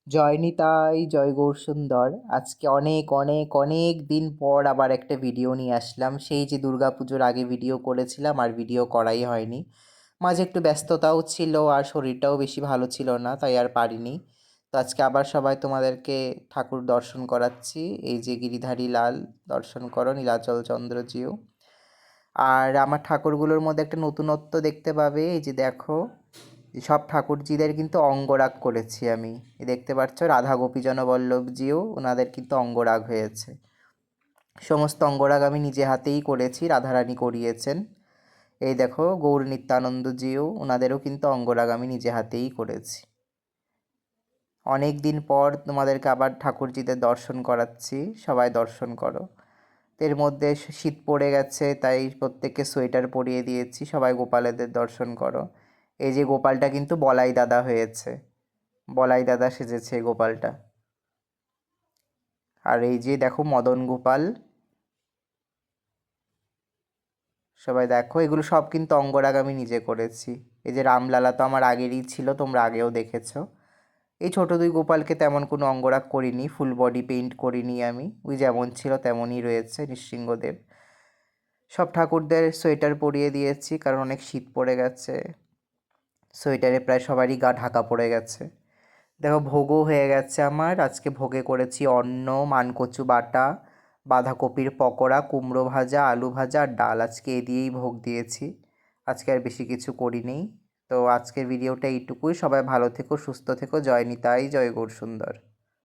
জয় নিতাই, জয় গৌরসুন্দর। আজকে অনেক অনেক অনেক দিন পর আবার একটা ভিডিও নিয়ে আসলাম। সেই যে দুর্গাপুজোর আগে ভিডিও করেছিলাম আর ভিডিও করাই হয়নি। মাঝে একটু ব্যস্ততাও ছিল আর শরীরটাও বেশি ভালো ছিল না, তাই আর পারিনি। তো আজকে আবার সবাই তোমাদেরকে ঠাকুর দর্শন করাচ্ছি। এই যে গিরিধারী লাল, দর্শন করো, নীলাচল চন্দ্রজিউ। আর আমার ঠাকুরগুলোর মধ্যে একটা নতুনত্ব দেখতে পাবে। এই যে দেখো, সব ঠাকুরজিদের কিন্তু অঙ্গরাগ করেছি আমি। দেখতে পাচ্ছ রাধা গোপীজন বল্লভজিও ওনাদের কিন্তু অঙ্গরাগ হয়েছে। সমস্ত অঙ্গরাগ আমি নিজে হাতেই করেছি, রাধারানী করিয়েছেন। এই দেখো গৌর নিত্যানন্দজিও, ওনাদেরও কিন্তু অঙ্গরাগ আমি নিজে হাতেই করেছি। অনেক দিন পর তোমাদেরকে আবার ঠাকুরজিদের দর্শন করাচ্ছি, সবাই দর্শন করো। এর মধ্যে শীত পড়ে গেছে, তাই প্রত্যেককে সোয়েটার পরিয়ে দিয়েছি। সবাই গোপালেদের দর্শন করো। এই যে গোপালটা কিন্তু বলাই দাদা হয়েছে, বলাই দাদা সেজেছে গোপালটা। আর এই যে দেখো মদন গোপাল, সবাই দেখো, এগুলো সব কিন্তু অঙ্গরাগ আমি নিজে করেছি। এই যে রামলালা তো আমার আগেরই ছিল, তোমরা আগেও দেখেছো। এই ছোট দুই গোপালকে তেমন কোনো অঙ্গরাগ করিনি, ফুল বডি পেইন্ট করিনি আমি, ওই যেমন ছিল তেমনই রয়েছে নৃসিংহদেব। সব ঠাকুরদের সোয়েটার পরিয়ে দিয়েছি, কারণ অনেক শীত পড়ে গেছে। সোয়েটারে প্রায় সবারই গা ঢাকা পড়ে গেছে। দেখো ভোগও হয়ে গেছে আমার। আজকে ভোগে করেছি অন্ন, মানকচু বাটা, বাঁধাকপির পকোড়া, কুমড়ো ভাজা, আলু ভাজা আর ডাল। আজকে এ দিয়েই ভোগ দিয়েছি, আজকে আর বেশি কিছু করিনি। তো আজকের ভিডিওটা এইটুকুই। সবাই ভালো থেকো, সুস্থ থেকো। জয় নিতাই, জয় গৌরসুন্দর।